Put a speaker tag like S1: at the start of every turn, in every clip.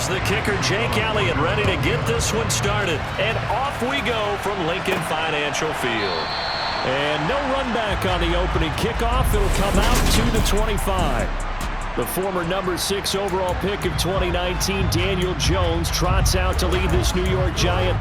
S1: Here's the kicker, Jake Elliott, ready to get this one started. And off we go from Lincoln Financial Field. And no run back on the opening kickoff. It'll come out to the 25. The former number 6 overall pick of 2019, Daniel Jones, trots out to lead this New York Giant.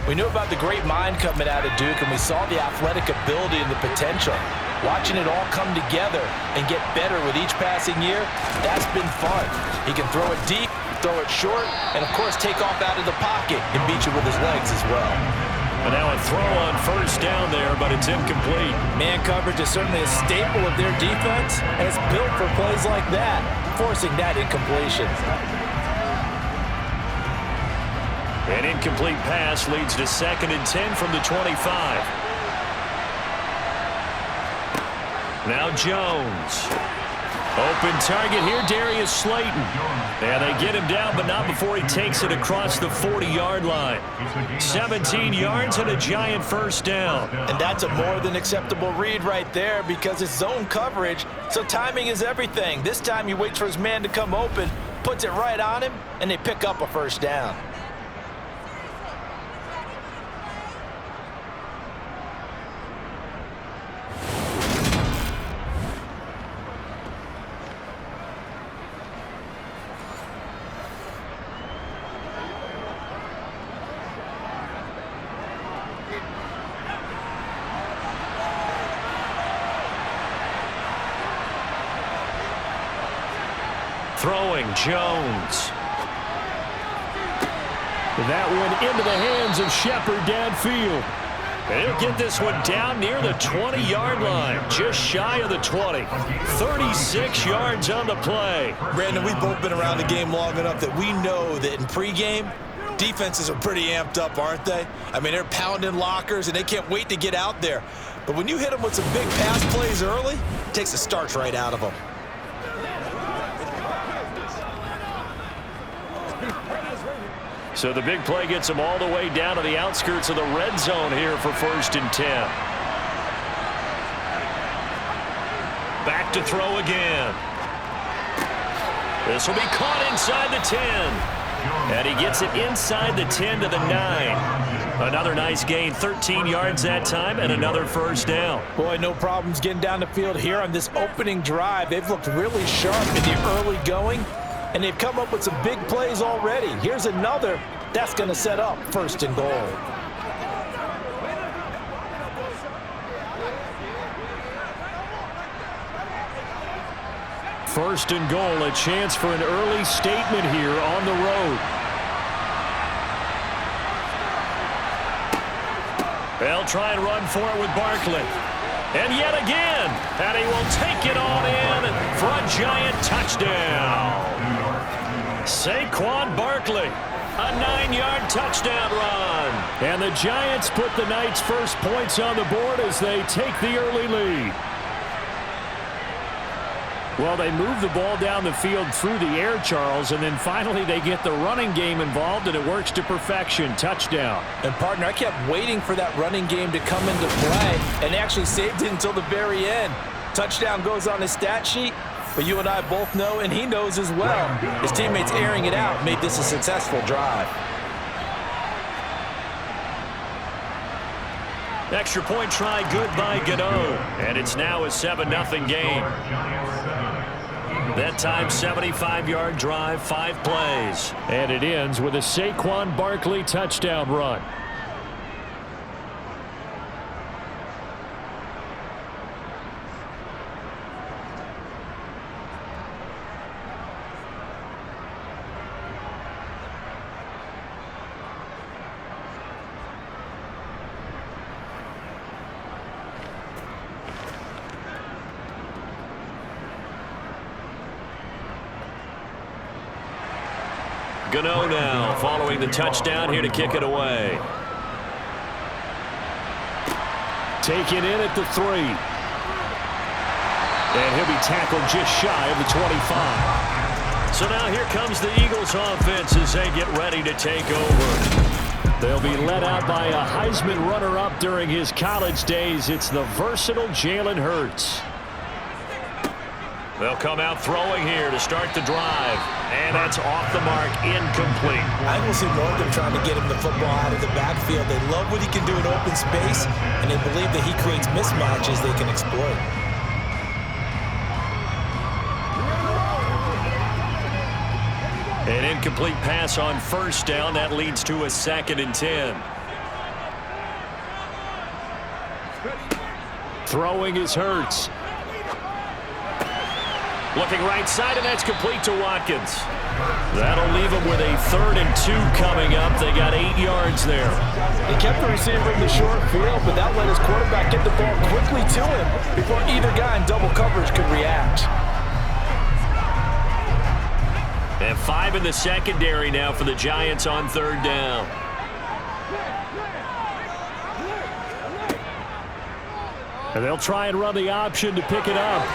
S2: We knew about the great mind coming out of Duke, and we saw the athletic ability and the potential. Watching it all come together and get better with each passing year, that's been fun. He can throw it deep, throw it short, and, of course, take off out of the pocket and beat you with his legs as well.
S1: And now a throw on first down there, but it's incomplete.
S2: Man coverage is certainly a staple of their defense, and it's built for plays like that, forcing that incompletion.
S1: An incomplete pass leads to 2nd and 10 from the 25. Now Jones. Open target here, Darius Slayton. And they get him down, but not before he takes it across the 40-yard line. 17 yards and a Giant first down.
S2: And that's a more than acceptable read right there because it's zone coverage, so timing is everything. This time he waits for his man to come open, puts it right on him, and they pick up a first down.
S1: Throwing, Jones. That one into the hands of Shepard downfield. And he'll get this one down near the 20-yard line, just shy of the 20. 36 yards on the play.
S2: Brandon, we've both been around the game long enough that we know that in pregame, defenses are pretty amped up, aren't they? I mean, they're pounding lockers, and they can't wait to get out there. But when you hit them with some big pass plays early, it takes the starch right out of them.
S1: So the big play gets them all the way down to the outskirts of the red zone here for 1st and 10. Back to throw again. This will be caught inside the 10. And he gets it inside the 10 to the 9. Another nice gain, 13 yards that time, and another first down.
S2: Boy, no problems getting down the field here on this opening drive. They've looked really sharp in the early going, and they've come up with some big plays already. Here's another that's going to set up 1st and goal.
S1: First and goal, a chance for an early statement here on the road. They'll try and run for it with Barkley. And yet again, and he will take it on in for a Giant touchdown. Saquon Barkley, a 9-yard touchdown run. And the Giants put the night's first points on the board as they take the early lead. Well, they move the ball down the field through the air, Charles, and then finally they get the running game involved, and it works to perfection. Touchdown.
S2: And, partner, I kept waiting for that running game to come into play, and they actually saved it until the very end. Touchdown goes on his stat sheet, but you and I both know, and he knows as well, his teammates airing it out made this a successful drive.
S1: Extra point try good by Gano, and it's now a 7-0 game. That time, 75-yard drive, 5 plays. And it ends with a Saquon Barkley touchdown run. Gano now, following the touchdown, here to kick it away. Taken in at the 3. And he'll be tackled just shy of the 25. So now here comes the Eagles offense as they get ready to take over. They'll be led out by a Heisman runner-up during his college days. It's the versatile Jalen Hurts. They'll come out throwing here to start the drive. And that's off the mark, incomplete.
S2: I will see more of them trying to get him the football out of the backfield. They love what he can do in open space, and they believe that he creates mismatches they can exploit.
S1: An incomplete pass on first down. That leads to a 2nd and 10. Throwing is Hurts. Looking right side, and that's complete to Watkins. That'll leave them with a 3rd and 2 coming up. They got 8 yards there.
S2: He kept the receiver in the short field, but that let his quarterback get the ball quickly to him before either guy in double coverage could react.
S1: And 5 in the secondary now for the Giants on 3rd down. And they'll try and run the option to pick it up.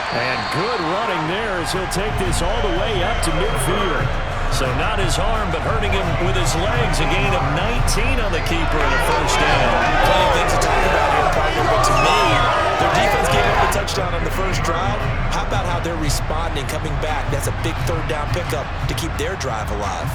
S1: And good running there as he'll take this all the way up to midfield. So not his arm, but hurting him with his legs. A gain of 19 on the keeper and a 1st down.
S2: Plenty of things to talk about here, partner, but to me, their defense gave up the touchdown on the first drive. How about how they're responding, coming back? That's a big 3rd down pickup to keep their drive alive.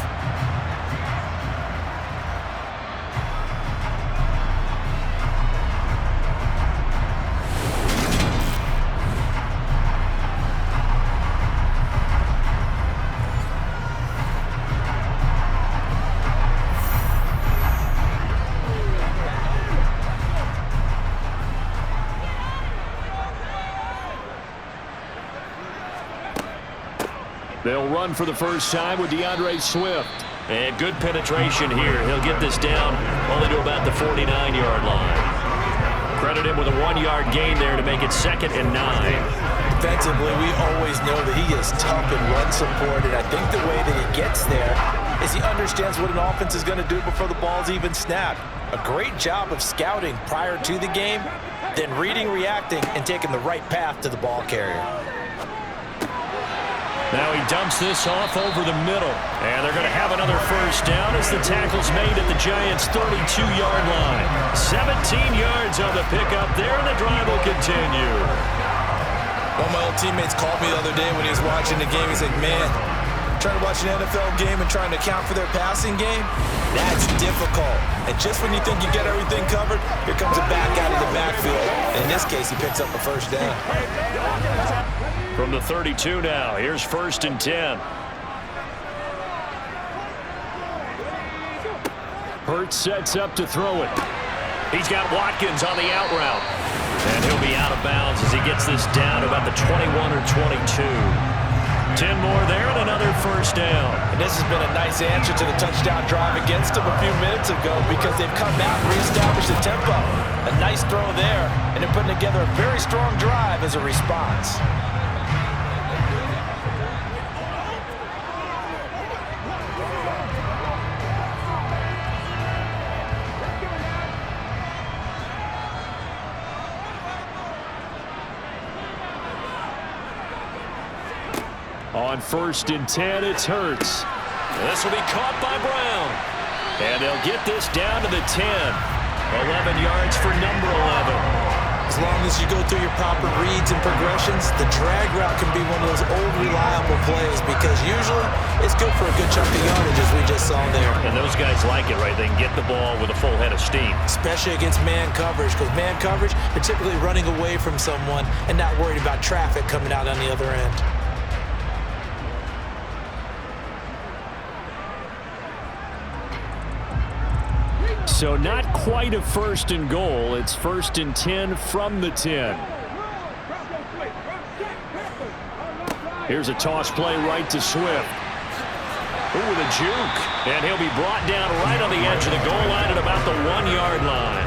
S1: They'll run for the first time with DeAndre Swift. And good penetration here. He'll get this down only to about the 49-yard line. Credit him with a 1-yard gain there to make it 2nd and 9.
S2: Defensively, we always know that he is tough in run support, and I think the way that he gets there is he understands what an offense is going to do before the ball's even snapped. A great job of scouting prior to the game, then reading, reacting, and taking the right path to the ball carrier.
S1: Now he dumps this off over the middle. And they're going to have another 1st down as the tackle's made at the Giants' 32-yard line. 17 yards on the pickup there, and the drive will continue.
S2: One of my old teammates called me the other day when he was watching the game. He's like, man, trying to watch an NFL game and trying to account for their passing game, that's difficult. And just when you think you get everything covered, here comes a back out of the backfield. In this case, he picks up a 1st down.
S1: From the 32 now, here's 1st and 10. Hurts sets up to throw it. He's got Watkins on the out route. And he'll be out of bounds as he gets this down to about the 21 or 22. 10 more there and another 1st down.
S2: And this has been a nice answer to the touchdown drive against them a few minutes ago because they've come out and reestablished the tempo. A nice throw there, and they're putting together a very strong drive as a response.
S1: On 1st and 10, it's Hurts. This will be caught by Brown. And they'll get this down to the 10. 11 yards for number 11.
S2: As long as you go through your proper reads and progressions, the drag route can be one of those old reliable plays because usually it's good for a good chunk of yardage, as we just saw there.
S1: And those guys like it, right? They can get the ball with a full head of steam.
S2: Especially against man coverage, because man coverage, they're typically running away from someone and not worried about traffic coming out on the other end.
S1: So not quite a 1st and goal. It's 1st and 10 from the 10. Here's a toss play right to Swift. Ooh, with a juke. And he'll be brought down right on the edge of the goal line at about the 1-yard line.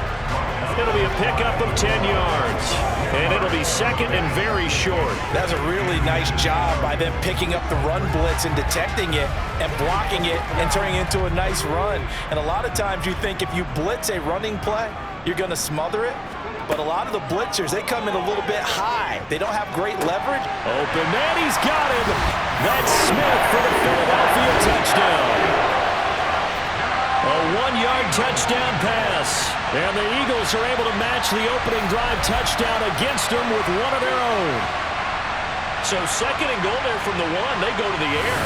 S1: It'll be a pickup of 10 yards. And it'll be 2nd and very short.
S2: That's a really nice job by them picking up the run blitz and detecting it and blocking it and turning it into a nice run. And a lot of times you think if you blitz a running play, you're going to smother it. But a lot of the blitzers, they come in a little bit high. They don't have great leverage.
S1: Open man, he's got him. That's Smith for the Philadelphia touchdown. A 1-yard touchdown pass. And the Eagles are able to match the opening drive touchdown against them with one of their own. So 2nd and goal there from the 1. They go to the air.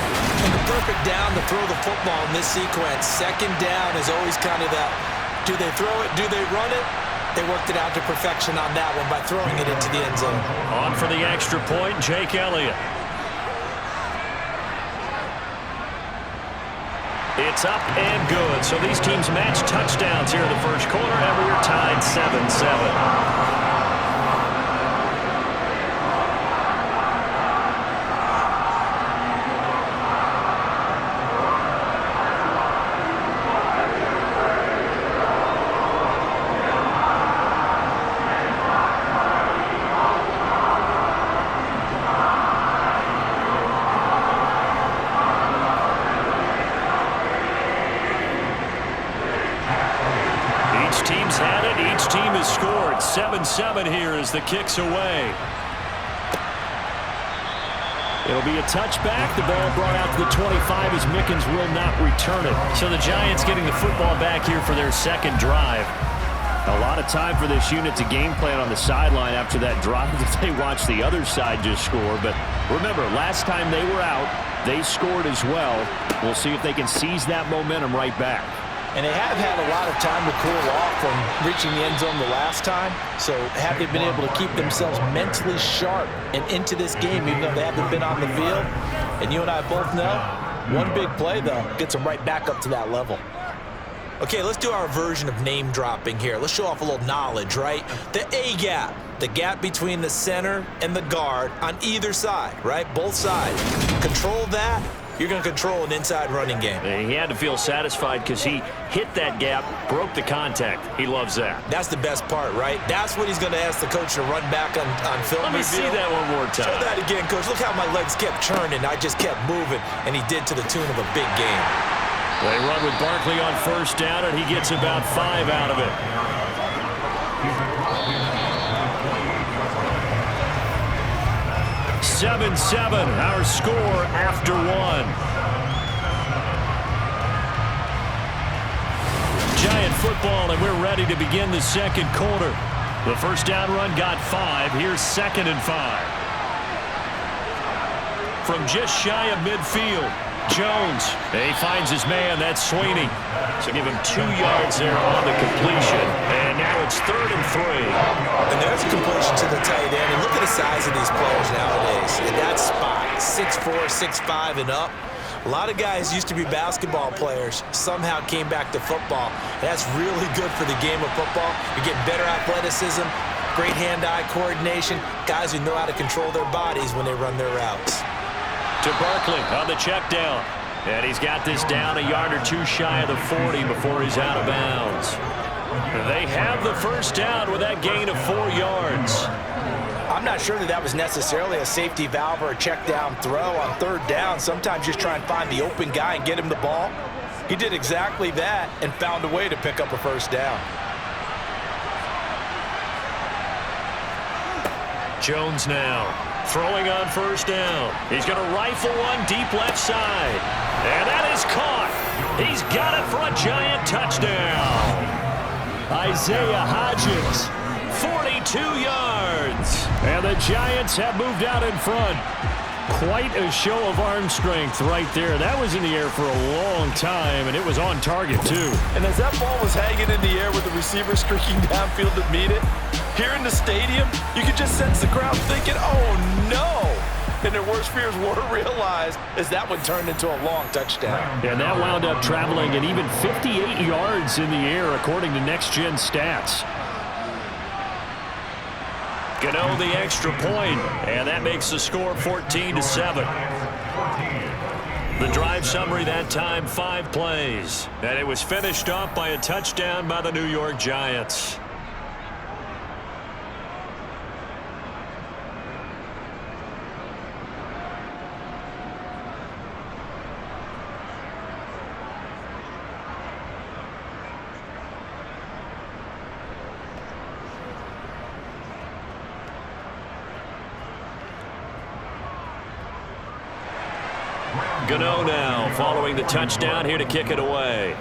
S2: And the perfect down to throw the football in this sequence. 2nd down is always kind of that, do they throw it, do they run it? They worked it out to perfection on that one by throwing it into the end zone.
S1: On for the extra point, Jake Elliott. It's up and good. So these teams match touchdowns here in the 1st quarter, and we're tied 7-7. Team's had it. Each team has scored. 7-7 here as the kick's away. It'll be a touchback. The ball brought out to the 25 as Mickens will not return it. So the Giants getting the football back here for their 2nd drive. A lot of time for this unit to game plan on the sideline after that drive that they watched the other side just score. But remember, last time they were out, they scored as well. We'll see if they can seize that momentum right back.
S2: And they have had a lot of time to cool off from reaching the end zone the last time. So have they been able to keep themselves mentally sharp and into this game, even though they haven't been on the field? And you and I both know, one big play, though, gets them right back up to that level. Okay, let's do our version of name dropping here. Let's show off a little knowledge, right? The A-gap, the gap between the center and the guard on either side, right? Both sides. Control that. You're going to control an inside running game.
S1: He had to feel satisfied because he hit that gap, broke the contact. He loves that.
S2: That's the best part, right? That's what he's going to ask the coach to run back on film.
S1: Let me see that one more time.
S2: Show that again, coach. Look how my legs kept churning. I just kept moving, and he did to the tune of a big game.
S1: They run with Barkley on 1st down, and he gets about 5 out of it. 7-7, our score after 1. Giant football, and we're ready to begin the 2nd quarter. The 1st down run got 5. Here's 2nd and 5. From just shy of midfield, Jones. He finds his man. That's Sweeney. So give him 2 yards there on the completion. And now it's 3rd and 3.
S2: And there's a completion to the tight end. And look at the size of these players nowadays. In that spot, 6'4", 6'5", and up. A lot of guys used to be basketball players, somehow came back to football. And that's really good for the game of football. You get better athleticism, great hand-eye coordination, guys who know how to control their bodies when they run their routes.
S1: To Barkley on the check down. And he's got this down a yard or 2 shy of the 40 before he's out of bounds. They have the 1st down with that gain of 4 yards.
S2: I'm not sure that was necessarily a safety valve or a check down throw on 3rd down. Sometimes just try and find the open guy and get him the ball. He did exactly that and found a way to pick up a 1st down.
S1: Jones now throwing on 1st down. He's going to rifle one deep left side. And that is caught. He's got it for a Giant touchdown. Isaiah Hodgins, 49 72 yards. And the Giants have moved out in front. Quite a show of arm strength right there. That was in the air for a long time, and it was on target, too.
S2: And as that ball was hanging in the air with the receiver streaking downfield to meet it, here in the stadium, you could just sense the crowd thinking, oh, no. And their worst fears were realized as that one turned into a long touchdown.
S1: And that wound up traveling at even 58 yards in the air, according to Next Gen Stats. Gano the extra point, and that makes the score 14-7. The drive summary that time, 5 plays. And it was finished off by a touchdown by the New York Giants. Gano now following the touchdown, here to kick it away.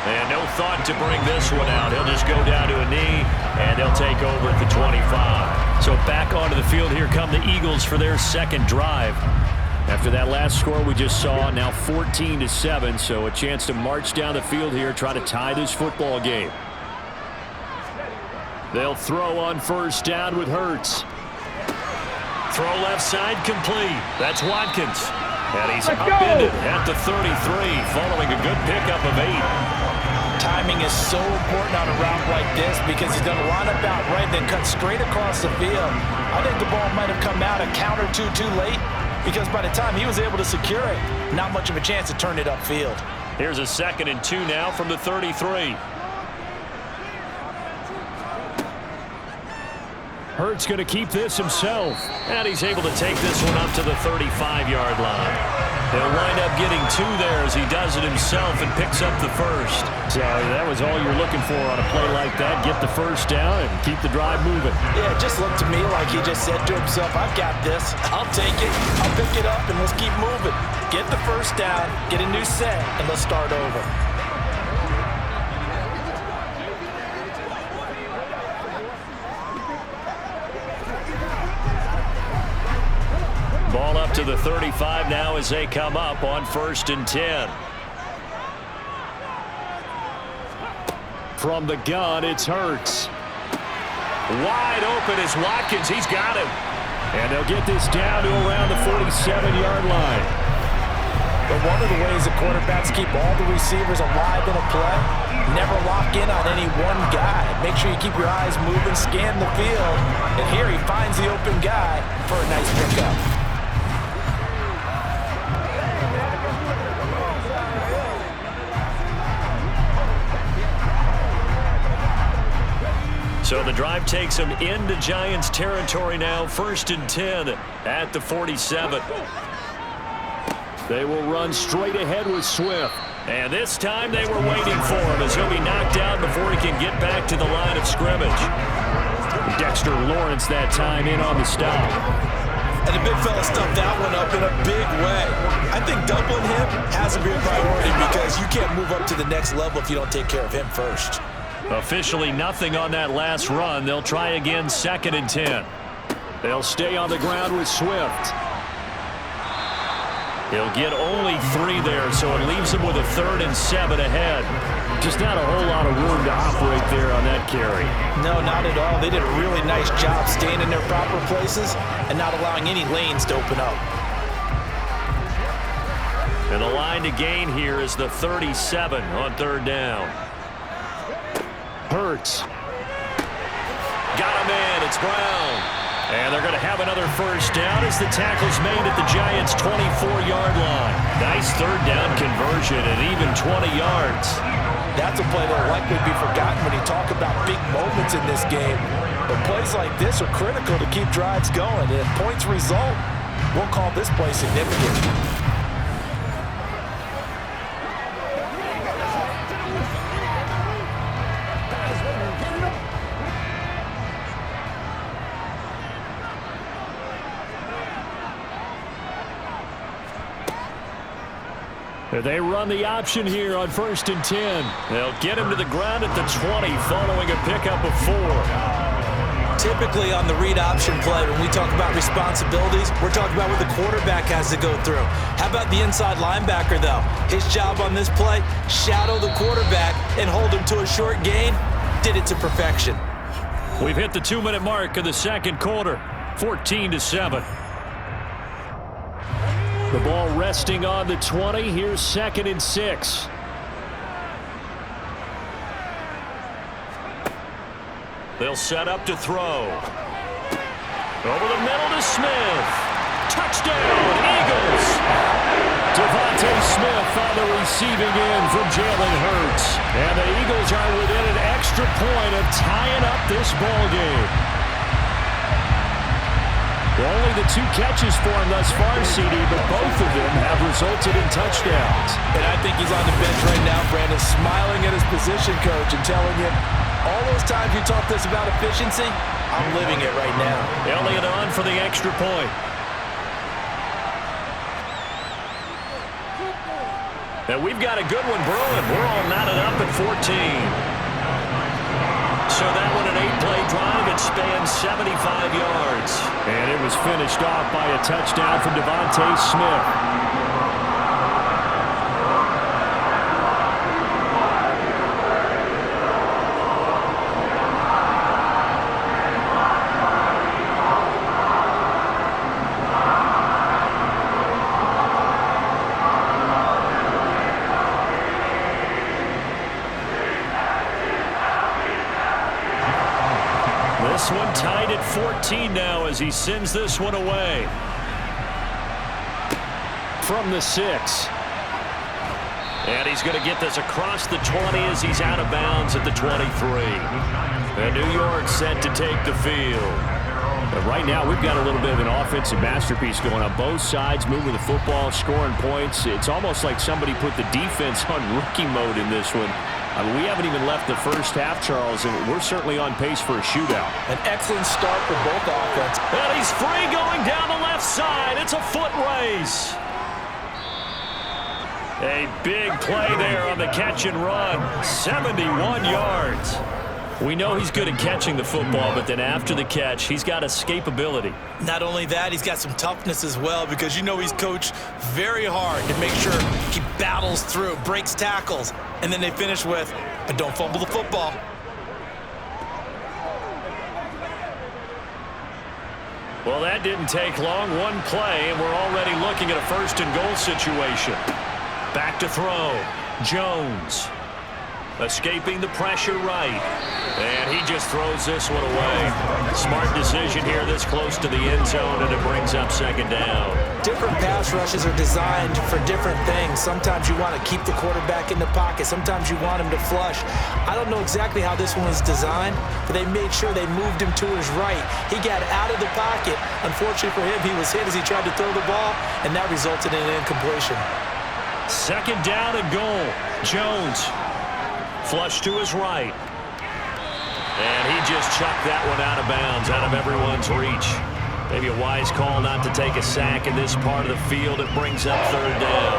S1: And no thought to bring this one out. He'll just go down to a knee, and they'll take over at the 25. So back onto the field, here come the Eagles for their second drive. After that last score we just saw, now 14-7, so a chance to march down the field here, try to tie this football game. They'll throw on first down with Hurts. Throw left side complete. That's Watkins. And he's upended at the 33 following a good pickup of 8.
S2: Timing is so important on a route like this because he's going to line up out right, then cut straight across the field. I think the ball might have come out a count or two too late because by the time he was able to secure it, not much of a chance to turn it upfield.
S1: Here's a 2nd and 2 now from the 33. Hurts going to keep this himself. And he's able to take this one up to the 35-yard line. He'll wind up getting 2 there as he does it himself and picks up the first. So that was all you're looking for on a play like that. Get the first down and keep the drive moving.
S2: Yeah, it just looked to me like he just said to himself, I've got this. I'll take it. I'll pick it up, and let's keep moving. Get the first down, get a new set, and let's start over.
S1: Ball up to the 35 now as they come up on 1st and 10. From the gun, it's Hurts. Wide open is Watkins. He's got him. And they'll get this down to around the 47-yard line.
S2: But one of the ways that quarterbacks keep all the receivers alive in a play, never lock in on any one guy. Make sure you keep your eyes moving, scan the field. And here he finds the open guy for a nice pickup.
S1: So the drive takes him into Giants territory now. 1st and 10 at the 47. They will run straight ahead with Swift. And this time they were waiting for him as he'll be knocked out before he can get back to the line of scrimmage. Dexter Lawrence that time in on the stop.
S2: And the big fella stuffed that one up in a big way. I think doubling him has to be a priority because you can't move up to the next level if you don't take care of him first.
S1: Officially nothing on that last run. They'll try again 2nd and 10. They'll stay on the ground with Swift. He'll get only 3 there, so it leaves him with a 3rd and 7 ahead. Just not a whole lot of room to operate there on that carry.
S2: No, not at all. They did a really nice job staying in their proper places and not allowing any lanes to open up.
S1: And the line to gain here is the 37 on 3rd down. Hurts. Got him in. It's Brown. And they're going to have another first down as the tackle's made at the Giants' 24-yard line. Nice 3rd down conversion and even 20 yards.
S2: That's a play that will likely be forgotten when you talk about big moments in this game. But plays like this are critical to keep drives going. And if points result, we'll call this play significant.
S1: They run the option here on 1st and 10. They'll get him to the ground at the 20 following a pickup of 4.
S2: Typically on the read option play, when we talk about responsibilities, we're talking about what the quarterback has to go through. How about the inside linebacker, though? His job on this play, shadow the quarterback and hold him to a short gain. Did it to perfection.
S1: We've hit the 2-minute mark of the second quarter, 14-7. The ball resting on the 20. Here's 2nd and 6. They'll set up to throw. Over the middle to Smith. Touchdown, Eagles! Devontae Smith on the receiving end from Jalen Hurts. And the Eagles are within an extra point of tying up this ball game. Only the 2 catches for him thus far, CD, but both of them have resulted in touchdowns.
S2: And I think he's on the bench right now, Brandon, smiling at his position coach and telling him, all those times you talked to us about efficiency, I'm living it right now.
S1: Elliott on for the extra point. And we've got a good one brewing. We're all knotted up at 14. So that one, an 8-play drive. It spans 75 yards. And it was finished off by a touchdown from Devontae Smith. This one tied at 14 now as he sends this one away. From the 6. And he's going to get this across the 20 as he's out of bounds at the 23. And New York set to take the field. But right now we've got a little bit of an offensive masterpiece going on both sides, moving the football, scoring points. It's almost like somebody put the defense on rookie mode in this one. I mean, we haven't even left the first half, Charles, and we're certainly on pace for a shootout.
S2: An excellent start for both offense.
S1: And he's free going down the left side. It's a foot race. A big play there on the catch and run. 71 yards. We know he's good at catching the football, but then after the catch, he's got escapability.
S2: Not only that, he's got some toughness as well, because you know he's coached very hard to make sure he battles through, breaks tackles, and then they finish with, but don't fumble the football.
S1: Well, that didn't take long. One play, and we're already looking at a 1st and goal situation. Back to throw. Jones. Escaping the pressure right. And he just throws this one away. Smart decision here this close to the end zone, and it brings up 2nd down.
S2: Different pass rushes are designed for different things. Sometimes you want to keep the quarterback in the pocket. Sometimes you want him to flush. I don't know exactly how this one was designed, but they made sure they moved him to his right. He got out of the pocket. Unfortunately for him, he was hit as he tried to throw the ball, and that resulted in an incompletion.
S1: 2nd down and goal. Jones. Flush to his right. And he just chucked that one out of bounds, out of everyone's reach. Maybe a wise call not to take a sack in this part of the field. It brings up 3rd down.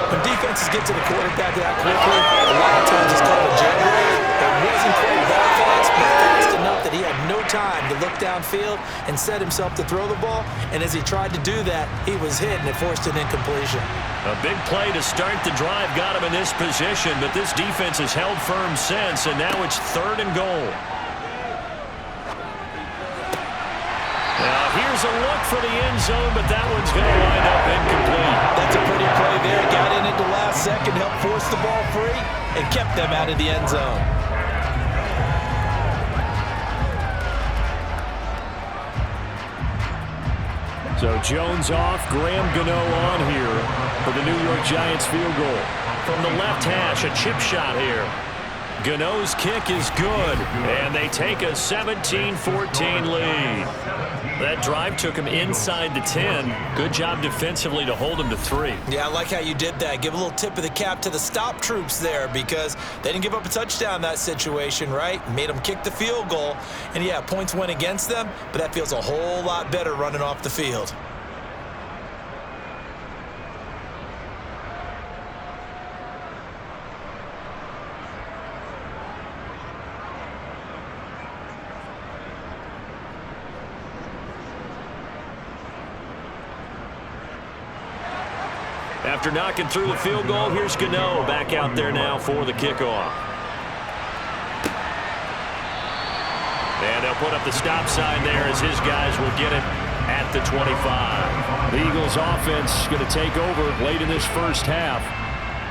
S2: When defenses get to the quarterback that quickly, a lot of times it's called a jailbreak. It wasn't quite that fast, but fast enough that he had no time to look downfield and set himself to throw the ball. And as he tried to do that, he was hit, and it forced an incompletion.
S1: A big play to start the drive got him in this position, but this defense has held firm since, and now it's 3rd and goal. Now here's a look for the end zone, but that one's going to wind up incomplete.
S2: That's a pretty play there. Got in at the last second, helped force the ball free, and kept them out of the end zone.
S1: So Jones off, Graham Gano on here for the New York Giants field goal. From the left hash, a chip shot here. Gano's kick is good, and they take a 17-14 lead. That drive took him inside the 10. Good job defensively to hold him to 3.
S2: Yeah, I like how you did that. Give a little tip of the cap to the stop troops there, because they didn't give up a touchdown in that situation, right? Made them kick the field goal. And, yeah, points went against them, but that feels a whole lot better running off the field.
S1: After knocking through the field goal, here's Gano back out there now for the kickoff. And they'll put up the stop sign there as his guys will get it at the 25.
S3: The Eagles offense going to take over late in this first half.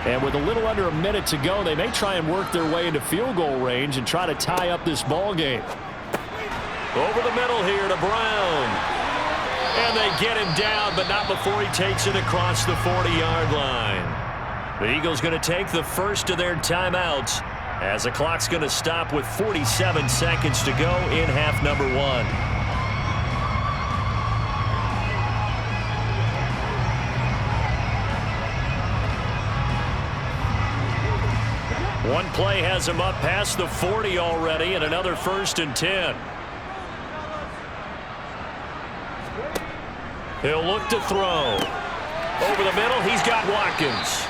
S3: And with a little under a minute to go, they may try and work their way into field goal range and try to tie up this ball game.
S1: Over the middle here to Brown. And they get him down, but not before he takes it across the 40-yard line. The Eagles going to take the first of their timeouts as the clock's going to stop with 47 seconds to go in half number 1. One play has him up past the 40 already, and another 1st and 10. He'll look to throw. Over the middle, he's got Watkins.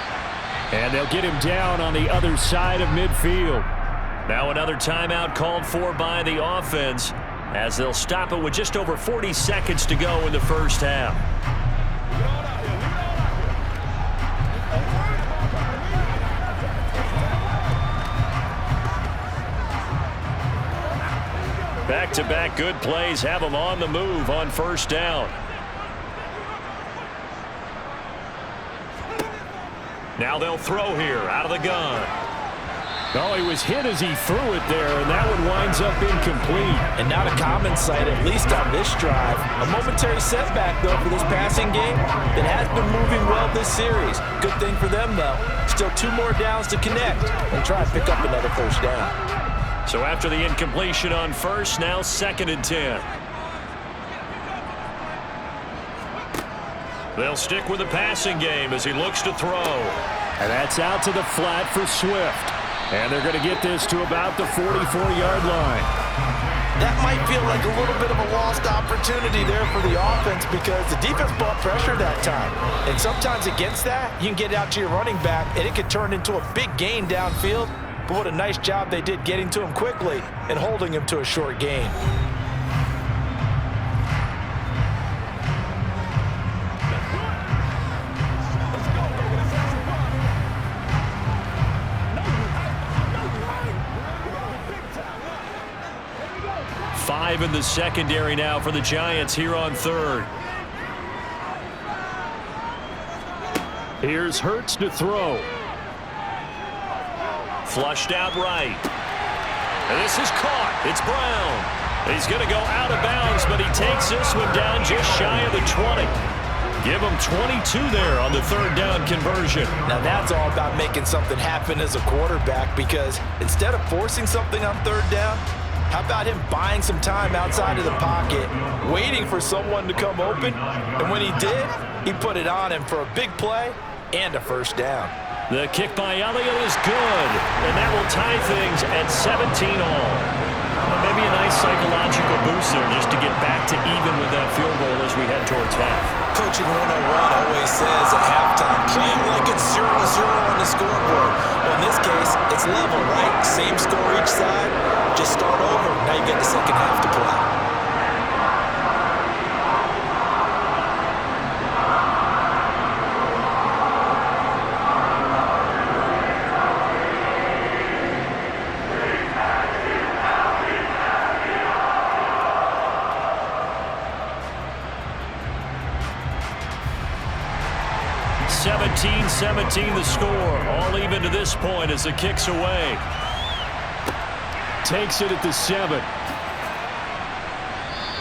S3: And they'll get him down on the other side of midfield.
S1: Now another timeout called for by the offense as they'll stop it with just over 40 seconds to go in the first half. Back-to-back good plays have them on the move on first down. Now they'll throw here out of the gun.
S3: Oh, he was hit as he threw it there, and that one winds up incomplete.
S2: And not a common sight, at least on this drive. A momentary setback, though, for this passing game that has been moving well this series. Good thing for them, though. Still 2 more downs to connect and try and pick up another first down.
S1: So after the incompletion on first, now 2nd and 10. They'll stick with the passing game as he looks to throw.
S3: And that's out to the flat for Swift. And they're going to get this to about the 44-yard line.
S2: That might feel like a little bit of a lost opportunity there for the offense because the defense brought pressure that time. And sometimes against that, you can get out to your running back, and it can turn into a big gain downfield. But what a nice job they did getting to him quickly and holding him to a short gain.
S1: Five in the secondary now for the Giants here on 3rd.
S3: Here's Hurts to throw.
S1: Flushed out right. And this is caught. It's Brown. He's going to go out of bounds, but he takes this one down just shy of the 20. Give him 22 there on the 3rd down conversion.
S2: Now that's all about making something happen as a quarterback because instead of forcing something on 3rd down, how about him buying some time outside of the pocket, waiting for someone to come open, and when he did, he put it on him for a big play and a first down.
S1: The kick by Elliott is good, and that will tie things at 17 all. Maybe a nice psychological boost there just to get back to even with that field goal as we head towards half.
S4: Coaching 101 always says at halftime, playing like it's 0-0 on the scoreboard. Well, in this case, it's level, right? Same score each side. Just start over. Now you get the second half to play.
S1: (17-17) the score. All even to this point as the kick's away.
S3: Takes it at the 7.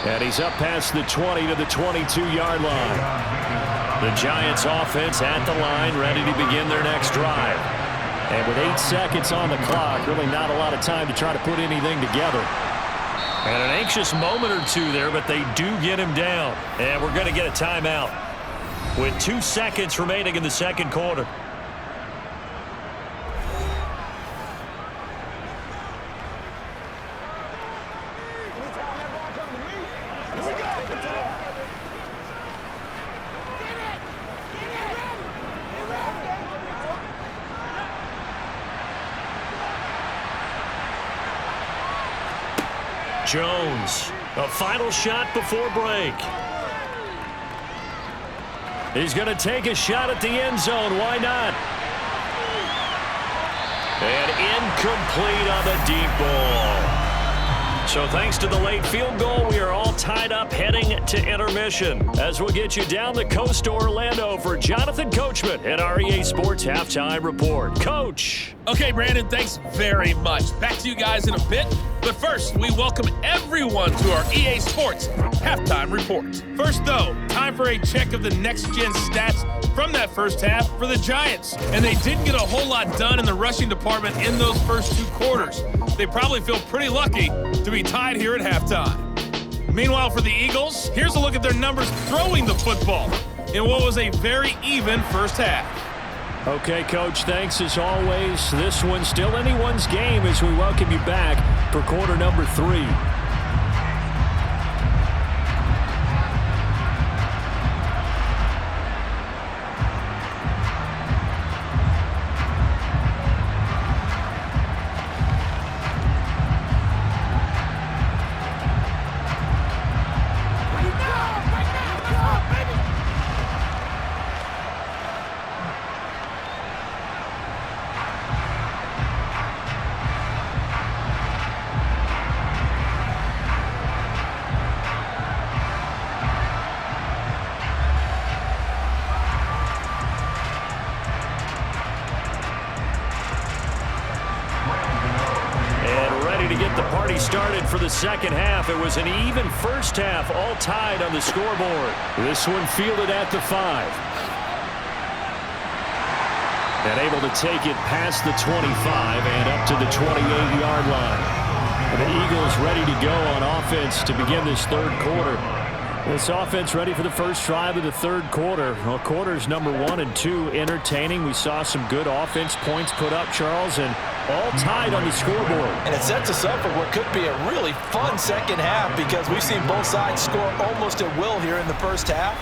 S3: And he's up past the 20 to the 22-yard line.
S1: The Giants offense at the line, ready to begin their next drive.
S3: And with 8 seconds on the clock, really not a lot of time to try to put anything together.
S1: And an anxious moment or two there, but they do get him down. And we're going to get a timeout with 2 seconds remaining in the second quarter. Jones, a final shot before break. He's going to take a shot at the end zone. Why not? And incomplete on the deep ball. So thanks to the late field goal, we are all tied up heading to intermission. As we'll get you down the coast to Orlando for Jonathan Coachman at our EA Sports Halftime Report. Coach.
S5: Okay, Brandon, thanks very much. Back to you guys in a bit. But first, we welcome everyone to our EA Sports Halftime Report. First, though, time for a check of the next-gen stats from that first half for the Giants. And they didn't get a whole lot done in the rushing department in those first two quarters. They probably feel pretty lucky to be tied here at halftime. Meanwhile, for the Eagles, here's a look at their numbers throwing the football in what was a very even first half.
S3: Okay, Coach, thanks as always. This one's still anyone's game as we welcome you back for quarter number 3. Started for the second half. It was an even first half, all tied on the scoreboard. This one fielded at the 5. And able to take it past the 25 and up to the 28-yard line. And the Eagles ready to go on offense to begin this third quarter. This offense ready for the first drive of the third quarter. Well, quarters number 1 and 2 entertaining. We saw some good offense points put up, Charles, and all tied on the scoreboard.
S2: And it sets us up for what could be a really fun second half because we've seen both sides score almost at will here in the first half.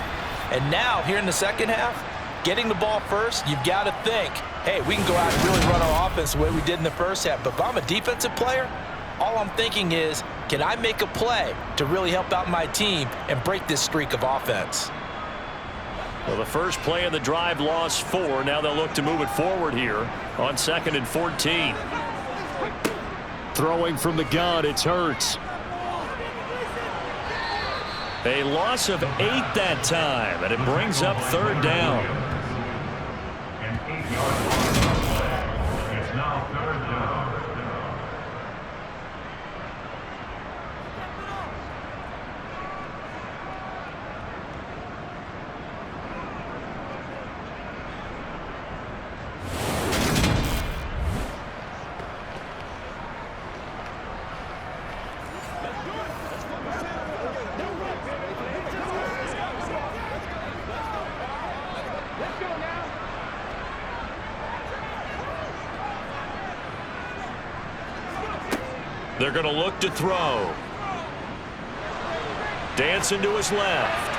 S2: And now, here in the second half, getting the ball first, you've got to think, hey, we can go out and really run our offense the way we did in the first half. But if I'm a defensive player, all I'm thinking is, can I make a play to really help out my team and break this streak of offense?
S1: Well, the first play of the drive lost 4. Now they'll look to move it forward here on 2nd and 14.
S3: Throwing from the gun, it's Hurts.
S1: A loss of 8 that time, and it brings up 3rd down.
S6: It's now 3rd down.
S1: They're going to look to throw. Dancing to his left.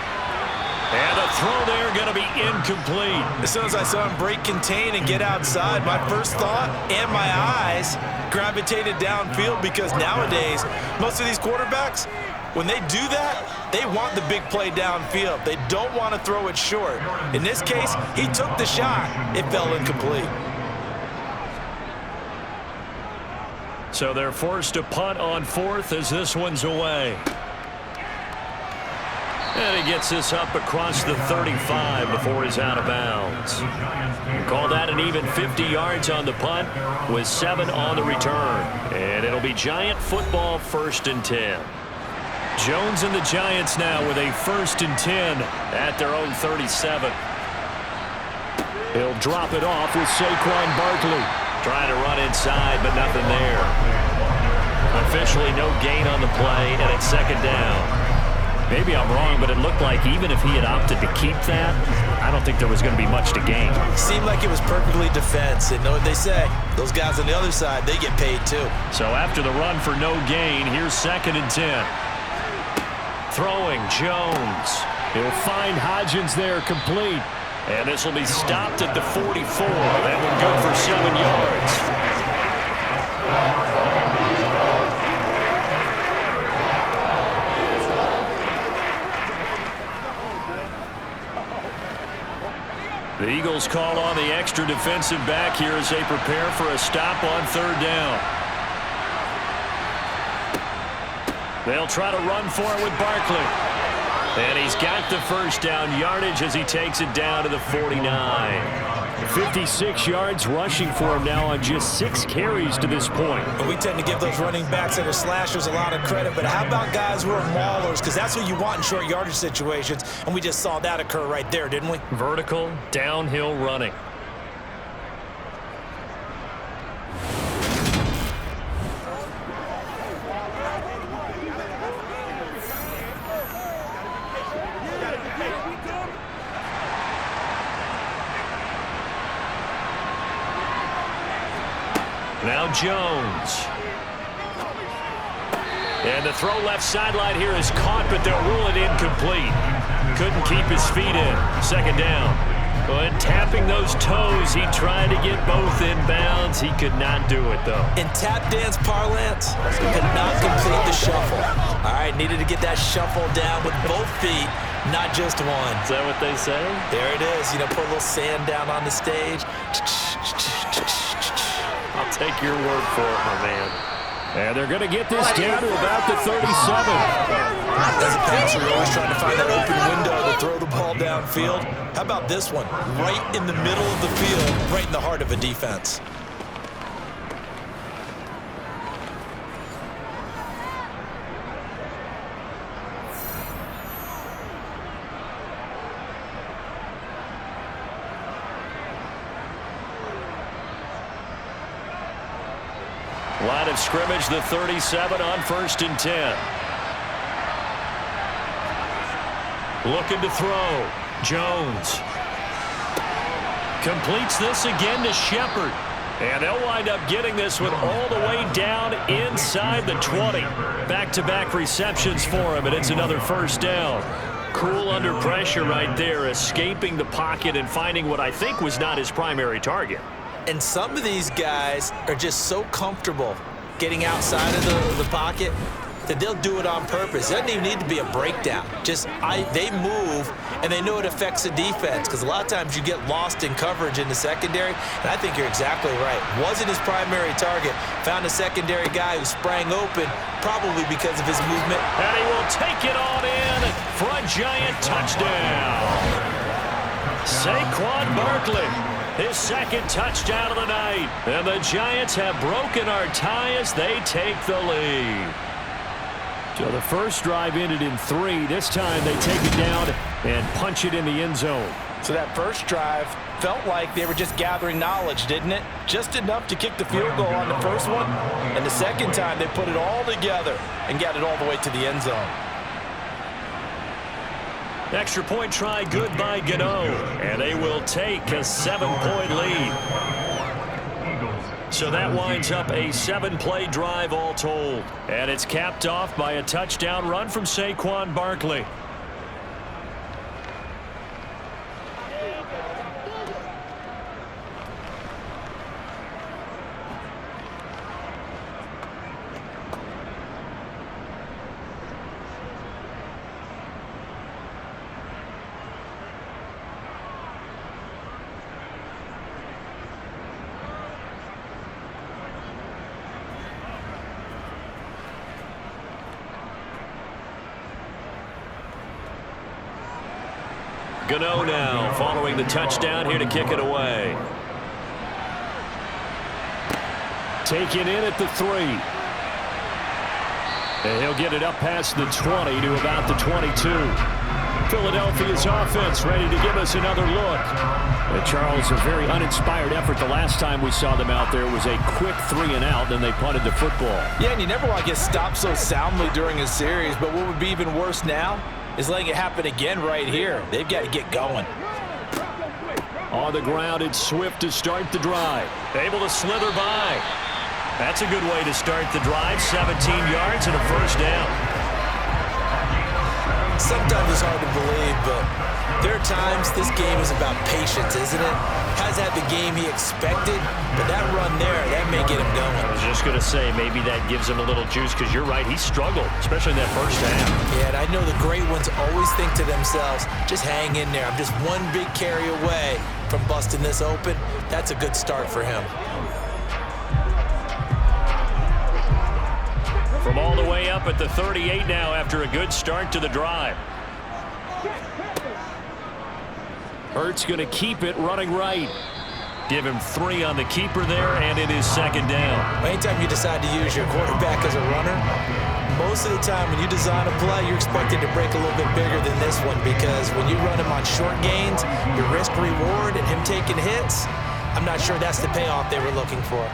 S1: And the throw there going to be incomplete.
S4: As soon as I saw him break contain and get outside, my first thought and my eyes gravitated downfield because nowadays, most of these quarterbacks, when they do that, they want the big play downfield. They don't want to throw it short. In this case, he took the shot. It fell incomplete.
S1: So they're forced to punt on 4th as this one's away. And he gets this up across the 35 before he's out of bounds. Call that an even 50 yards on the punt with 7 on the return. And it'll be Giant football 1st and 10. Jones and the Giants now with a 1st and 10 at their own 37.
S3: He'll drop it off with Saquon Barkley.
S1: Trying to run inside, but nothing there. Officially no gain on the play, and it's 2nd down. Maybe I'm wrong, but it looked like even if he had opted to keep that, I don't think there was going to be much to gain.
S4: Seemed like it was perfectly defense. And know what they say? Those guys on the other side, they get paid too.
S1: So after the run for no gain, here's 2nd and 10. Throwing Jones.
S3: He'll find Hodgins there, complete.
S1: And this will be stopped at the 44. That would go for 7 yards. The Eagles call on the extra defensive back here as they prepare for a stop on third down. They'll try to run for it with Barkley. And he's got the first down yardage as he takes it down to the 49. 56 yards rushing for him now on just 6 carries to this point.
S4: And we tend to give those running backs that are slashers a lot of credit, but how about guys who are maulers? Because that's what you want in short yardage situations, and we just saw that occur right there, didn't we?
S1: Vertical, downhill running. Now Jones. And the throw left sideline here is caught, but they'll rule it incomplete. Couldn't keep his feet in. Second down. But tapping those toes, he tried to get both in bounds. He could not do it, though.
S4: In tap dance parlance, could not complete the shuffle. All right, needed to get that shuffle down with both feet, not just one.
S1: Is that what they say?
S4: There it is. You know, put a little sand down on the stage.
S1: I'll take your word for it, my man. And they're going to get this down to about the 37.
S4: As a passer, you're always trying to find that open window to throw the ball downfield. How about this one? Right in the middle of the field, right in the heart of a defense.
S1: Line of scrimmage, the 37 on 1st and 10. Looking to throw. Jones. Completes this again to Shepard. And they'll wind up getting this one all the way down inside the 20. Back-to-back receptions for him, and it's another first down. Cool under pressure right there, escaping the pocket and finding what I think was not his primary target.
S4: And some of these guys are just so comfortable getting outside of the pocket that they'll do it on purpose. It doesn't even need to be a breakdown. They move, and they know it affects the defense, because a lot of times you get lost in coverage in the secondary, and I think you're exactly right. Wasn't his primary target. Found a secondary guy who sprang open, probably because of his movement.
S1: And he will take it on in for a giant touchdown. Saquon Barkley. His second touchdown of the night. And the Giants have broken our tie as they take the lead. So the first drive ended in 3. This time they take it down and punch it in the end zone.
S2: So that first drive felt like they were just gathering knowledge, didn't it? Just enough to kick the field goal on the first one. And the second time they put it all together and got it all the way to the end zone.
S1: Extra point try good by Gano, and they will take a 7-point lead. So that winds up a 7-play drive all told. And it's capped off by a touchdown run from Saquon Barkley. Gano now following the touchdown here to kick it away. Taken in at the 3. And he'll get it up past the 20 to about the 22. Philadelphia's offense ready to give us another look. And Charles, a very uninspired effort. The last time we saw them out there was a quick 3 and out, then they punted the football.
S2: Yeah, and you never want to get stopped so soundly during a series, but what would be even worse now is letting it happen again right here. They've got to get going.
S1: On the ground, it's Swift to start the drive. Able to slither by. That's a good way to start the drive. 17 yards and a first down.
S4: sometimes it's hard to believe, but there are times this game is about patience, isn't it? Has had the game he expected, but that run there, that may get him going.
S3: I was just going to say, maybe that gives him a little juice, because you're right, he struggled, especially in that first half.
S4: Yeah, and I know the great ones always think to themselves, just hang in there. I'm just one big carry away from busting this open. That's a good start for him.
S3: From all the way up at the 38 now after a good start to the drive. Hurts going to keep it running right. Give him 3 on the keeper there, and it is second down.
S4: Anytime you decide to use your quarterback as a runner, most of the time when you design a play, you're expected to break a little bit bigger than this one, because when you run him on short gains, your risk-reward and him taking hits, I'm not sure that's the payoff they were looking for.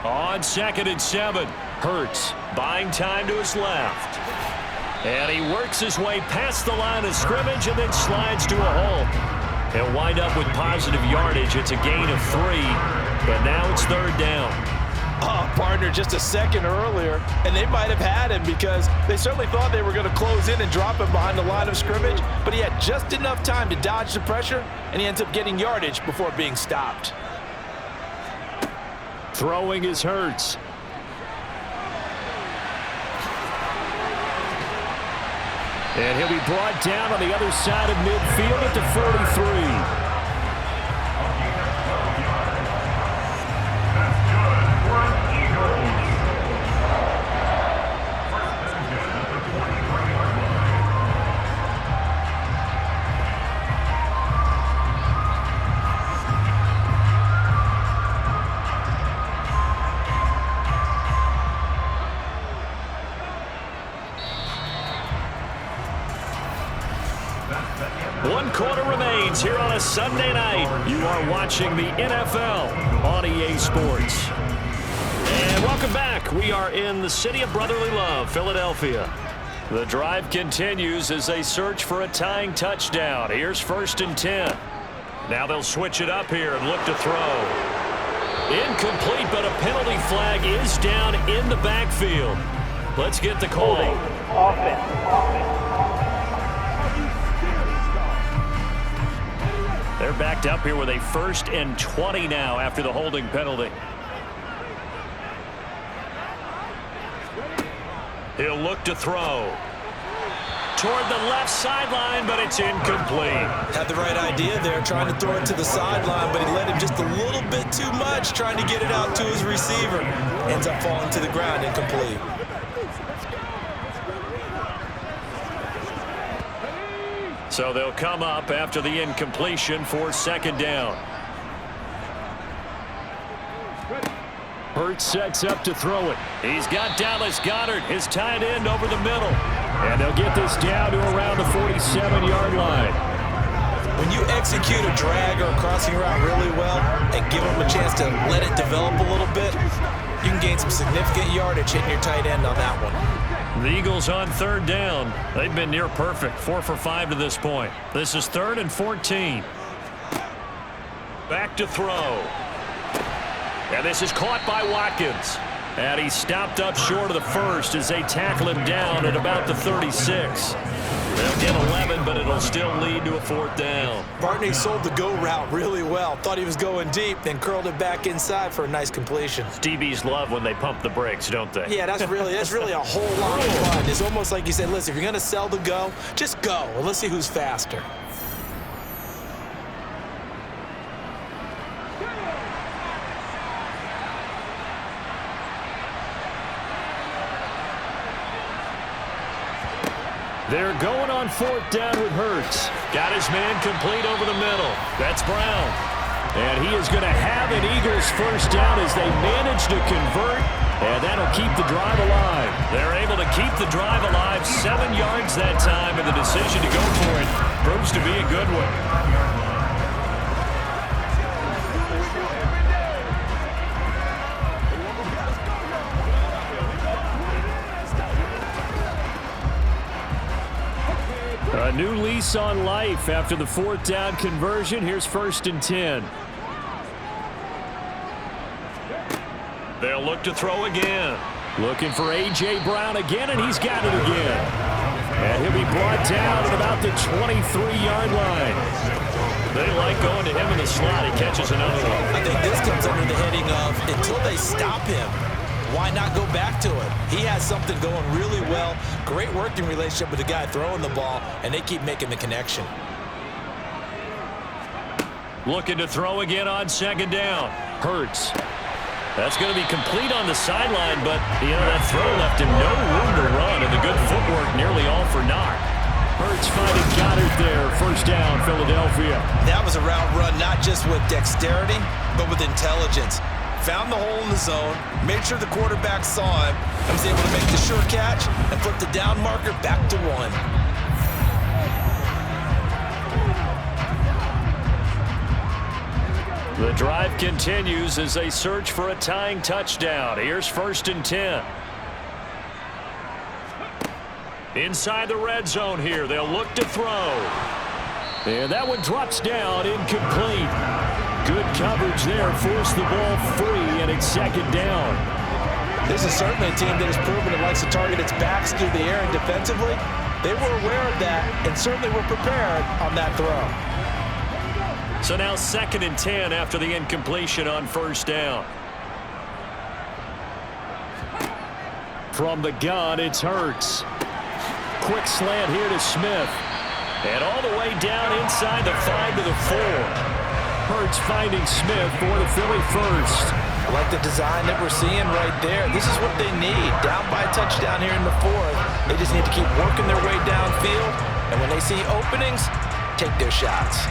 S3: On 2nd and 7, Hurts buying time to his left. And he works his way past the line of scrimmage and then slides to a halt. He'll wind up with positive yardage. It's a gain of 3, but now it's third down.
S2: Oh, partner, just a second earlier, and they might have had him because they certainly thought they were going to close in and drop him behind the line of scrimmage, but he had just enough time to dodge the pressure, and he ends up getting yardage before being stopped.
S3: Throwing is Hurts. And he'll be brought down on the other side of midfield at the 43. One quarter remains here on a Sunday night. You are watching the NFL on EA Sports. And welcome back. We are in the city of brotherly love, Philadelphia. The drive continues as they search for a tying touchdown. Here's 1st and 10. Now they'll switch it up here and look to throw. Incomplete, but a penalty flag is down in the backfield. Let's get the call.
S2: Offense.
S3: They're backed up here with a 1st and 20 now after the holding penalty. He'll look to throw. Toward the left sideline, but it's incomplete.
S4: Had the right idea there, trying to throw it to the sideline, but he led him just a little bit too much, trying to get it out to his receiver. Ends up falling to the ground, incomplete.
S3: So they'll come up after the incompletion for 2nd down. Hurts sets up to throw it. He's got Dallas Goedert, his tight end, over the middle. And they'll get this down to around the 47-yard line.
S4: When you execute a drag or a crossing route really well and give them a chance to let it develop a little bit, you can gain some significant yardage hitting your tight end on that one.
S3: The Eagles on 3rd down. They've been near perfect, 4 for 5 to this point. This is 3rd and 14. Back to throw. And this is caught by Watkins. And he's stopped up short of the first as they tackle him down at about the 36. They'll get 11, but it'll still lead to a 4th down.
S4: Barney sold the go route really well. Thought he was going deep, then curled it back inside for a nice completion.
S3: DBs love when they pump the brakes, don't they?
S4: Yeah, that's really a whole lot of fun. It's almost like you said, listen, if you're going to sell the go, just go. And let's see who's faster.
S3: They're going on 4th down with Hurts. Got his man complete over the middle. That's Brown. And he is going to have an Eagles 1st down as they manage to convert. And that'll keep the drive alive. They're able to keep the drive alive, 7 yards that time, and the decision to go for it proves to be a good one. A new lease on life after the 4th down conversion. Here's 1st and 10.
S1: They'll look to throw again.
S3: Looking for A.J. Brown again, and he's got it again. And he'll be brought down at about the 23-yard line.
S1: They like going to him in the slot. He catches another one.
S4: I think this comes under the heading of until they stop him, why not go back to it? He has something going really well. Great working relationship with the guy throwing the ball, and they keep making the connection.
S1: Looking to throw again on second down.
S3: Hurts.
S1: That's going to be complete on the sideline, but, that throw left him no room to run, and the good footwork nearly all for naught.
S3: Hurts finding Goddard there. First down, Philadelphia.
S4: That was a route run not just with dexterity, but with intelligence. Found the hole in the zone, made sure the quarterback saw him, and was able to make the sure catch and flip the down marker back to 1.
S1: The drive continues as they search for a tying touchdown. Here's 1st and 10. Inside the red zone here. They'll look to throw.
S3: And that one drops down, incomplete. Good coverage there. Forced the ball free, and it's second down.
S2: This is certainly a team that has proven it likes to target its backs through the air and defensively. They were aware of that and certainly were prepared on that throw.
S1: So now 2nd and 10 after the incompletion on first down.
S3: From the gun, it's Hurts. Quick slant here to Smith.
S1: And all the way down inside the 5 to the 4.
S3: Hurts finding Smith for the Philly first.
S2: I like the design that we're seeing right there. This is what they need. Down by a touchdown here in the 4th. They just need to keep working their way downfield. And when they see openings, take their shots.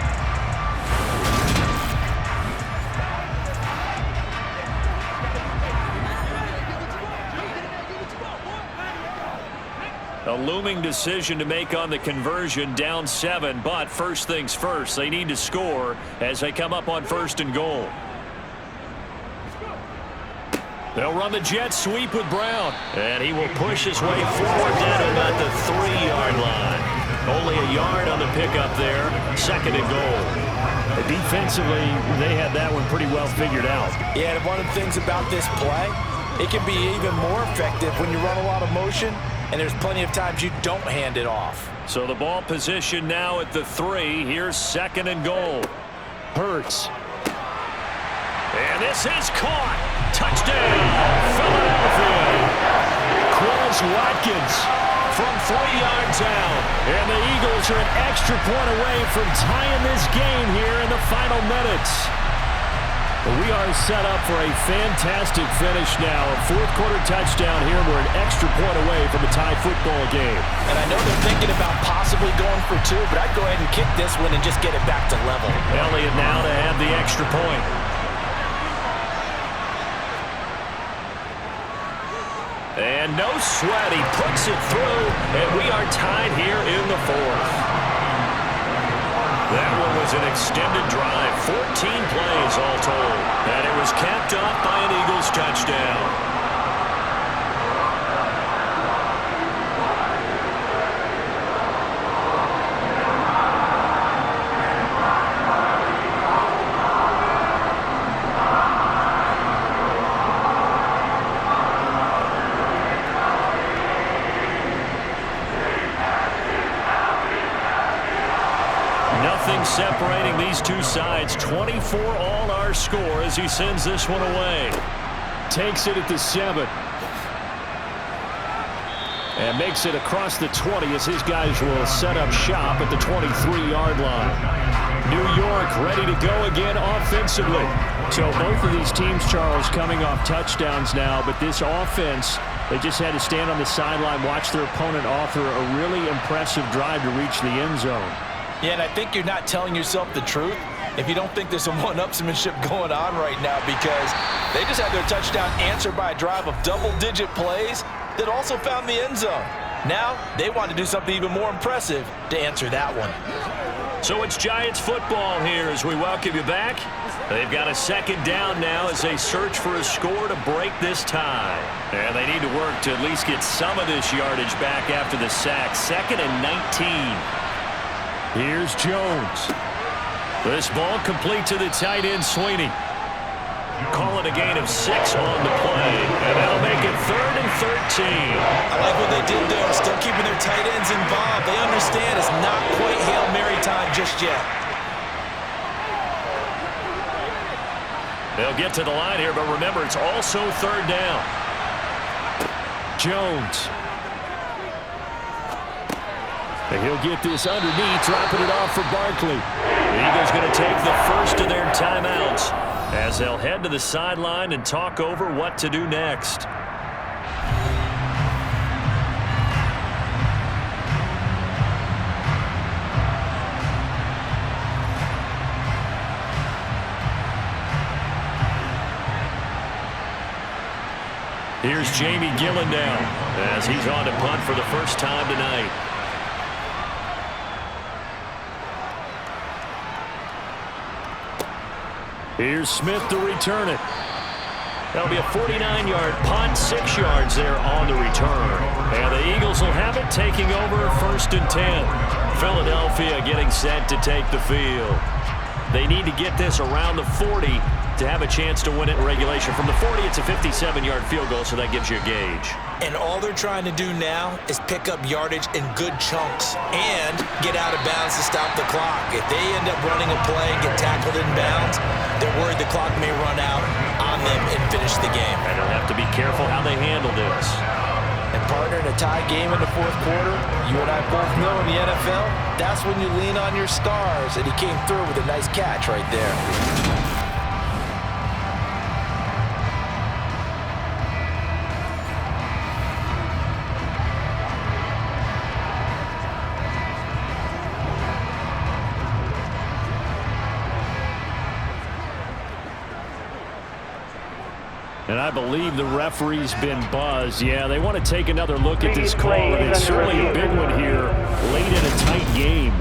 S1: A looming decision to make on the conversion, down 7, but first things first, they need to score as they come up on 1st and goal. They'll run the jet sweep with Brown, and he will push his way forward down to about the 3-yard line. Only a yard on the pickup there, 2nd and goal.
S3: Defensively, they had that one pretty well figured out.
S2: Yeah, and one of the things about this play, it can be even more effective when you run a lot of motion, and there's plenty of times you don't hand it off.
S1: So the ball position now at the 3. Here's 2nd and goal.
S3: Hurts.
S1: And this is caught. Touchdown, Philadelphia.
S3: Quez Watkins
S1: from 3 yards out.
S3: And the Eagles are an extra point away from tying this game here in the final minutes. We are set up for a fantastic finish now. A 4th-quarter touchdown here. We're an extra point away from a tie football game.
S2: And I know they're thinking about possibly going for 2, but I'd go ahead and kick this one and just get it back to level.
S1: Elliott now to have the extra point. And no sweat. He puts it through, and we are tied here in the 4th. That one was an extended drive, 14 plays all told. And it was capped off by an Eagles touchdown. Nothing separating these two sides. 24 all our score as he sends this one away.
S3: Takes it at the 7. And makes it across the 20 as his guys will set up shop at the 23-yard line. New York ready to go again offensively. So both of these teams, Charles, coming off touchdowns now, but this offense, they just had to stand on the sideline, watch their opponent author a really impressive drive to reach the end zone.
S2: Yeah, and I think you're not telling yourself the truth if you don't think there's some one-upsmanship going on right now, because they just had their touchdown answered by a drive of double-digit plays that also found the end zone. Now they want to do something even more impressive to answer that one.
S1: So it's Giants football here as we welcome you back. They've got a 2nd down now as they search for a score to break this tie. And they need to work to at least get some of this yardage back after the sack. 2nd and 19.
S3: Here's Jones.
S1: This ball complete to the tight end, Sweeney. Call it a gain of 6 on the play, and that'll make it 3rd and 13.
S4: I like what they did there, still keeping their tight ends involved. They understand it's not quite Hail Mary time just yet.
S1: They'll get to the line here, but remember, it's also 3rd down. Jones. And he'll get this underneath, dropping it off for Barkley. The Eagles going to take the first of their timeouts as they'll head to the sideline and talk over what to do next. Here's Jamie Gillen now as he's on to punt for the first time tonight. Here's Smith to return it. That'll be a 49-yard punt, 6 yards there on the return. And the Eagles will have it, taking over 1st and 10. Philadelphia getting set to take the field. They need to get this around the 40 to have a chance to win it in regulation. From the 40, it's a 57-yard field goal, so that gives you a gauge.
S4: And all they're trying to do now is pick up yardage in good chunks and get out of bounds to stop the clock. If they end up running a play and get tackled in bounds, they're worried the clock may run out on them and finish the game.
S1: And they'll have to be careful how they handle this.
S2: And partner, in a tie game in the 4th quarter, you and I both know in the NFL, that's when you lean on your stars, and he came through with a nice catch right there.
S3: And I believe the referee's been buzzed. Yeah, they want to take another look at this call, and it's certainly a big one here late in a tight game.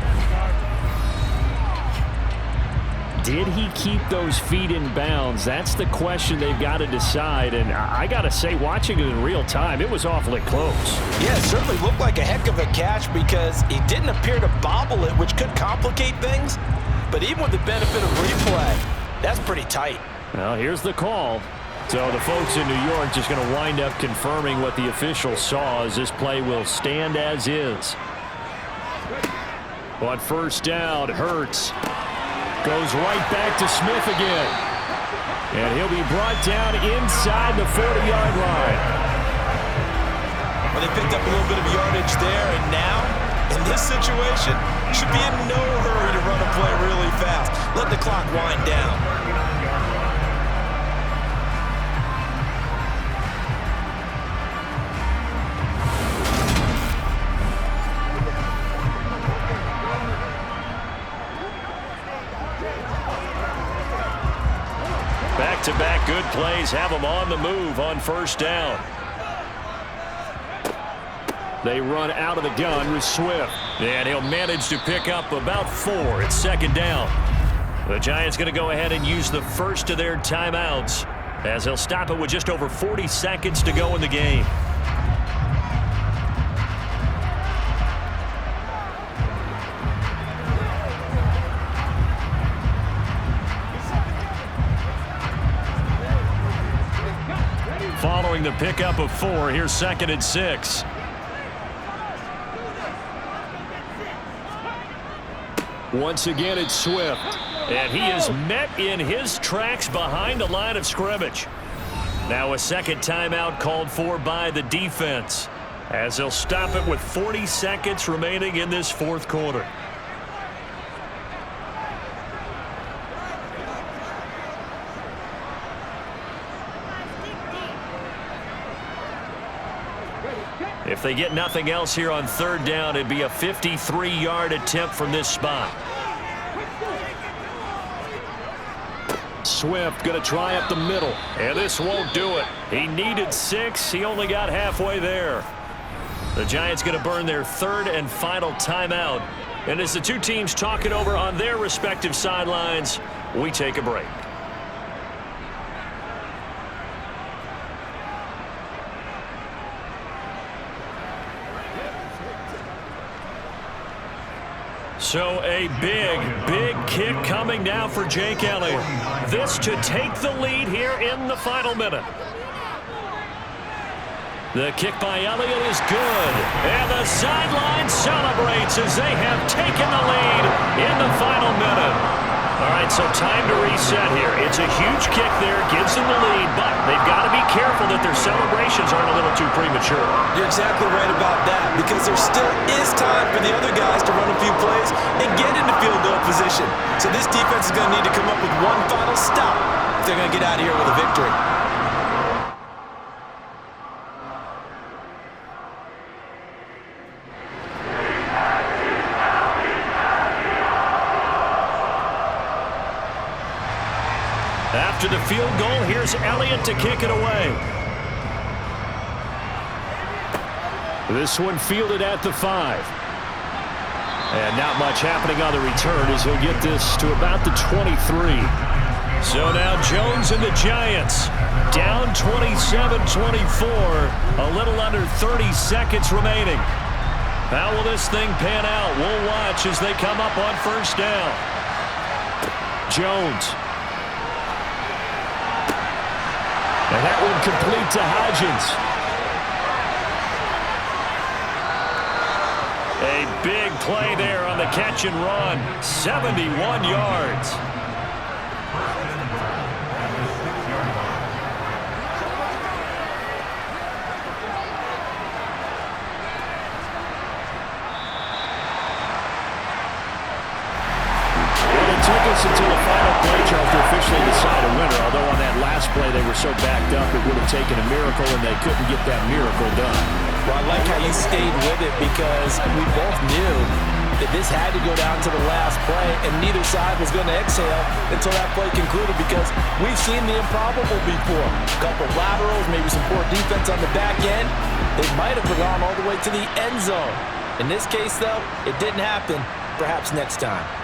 S3: Did he keep those feet in bounds? That's the question they've got to decide. And I got to say, watching it in real time, it was awfully close.
S2: Yeah, it certainly looked like a heck of a catch because he didn't appear to bobble it, which could complicate things. But even with the benefit of replay, that's pretty tight.
S3: Well, here's the call. So the folks in New York just going to wind up confirming what the officials saw, as this play will stand as is. On 1st down, Hurts goes right back to Smith again. And he'll be brought down inside the 40-yard line.
S4: Well, they picked up a little bit of yardage there, and now, in this situation, should be in no hurry to run a play really fast. Let the clock wind down.
S1: Back-to-back good plays have them on the move on 1st down. They run out of the gun with Swift. And he'll manage to pick up about 4. It's 2nd down. The Giants going to go ahead and use the first of their timeouts as they'll stop it with just over 40 seconds to go in the game. Following the pickup of 4, here's 2nd and 6. Once again, it's Swift. And he is met in his tracks behind the line of scrimmage. Now a second timeout called for by the defense, as they'll stop it with 40 seconds remaining in this 4th quarter. If they get nothing else here on 3rd down, it'd be a 53-yard attempt from this spot. Swift going to try up the middle, and this won't do it. He needed 6. He only got halfway there. The Giants going to burn their 3rd and final timeout. And as the two teams talk it over on their respective sidelines, we take a break. So a big kick coming now for Jake Elliott. this to take the lead here in the final minute. The kick by Elliott is good. And the sideline celebrates as they have taken the lead in the final minute. All right, so time to reset here. It's a huge kick there, gives them the lead, but they've got to be careful that their celebrations aren't a little too premature.
S4: You're exactly right about that, because there still is time for the other guys to run a few plays and get into field goal position. So this defense is going to need to come up with one final stop if they're going to get out of here with a victory.
S1: After the field goal, here's Elliott to kick it away. This one fielded at the 5. And not much happening on the return as he'll get this to about the 23. So now Jones and the Giants down 27-24. A little under 30 seconds remaining. How will this thing pan out? We'll watch as they come up on first down. Jones. And that one complete to Hodgins. A big play there on the catch and run. 71 yards. Until the final play, Charles, to officially decide a winner. Although on that last play they were so backed up it would have taken a miracle, and they couldn't get that miracle done.
S2: Well, I like how you stayed with it, because we both knew that this had to go down to the last play, and neither side was going to exhale until that play concluded, because we've seen the improbable before. A couple laterals, maybe some poor defense on the back end. They might have gone all the way to the end zone. In this case, though, it didn't happen. Perhaps next time.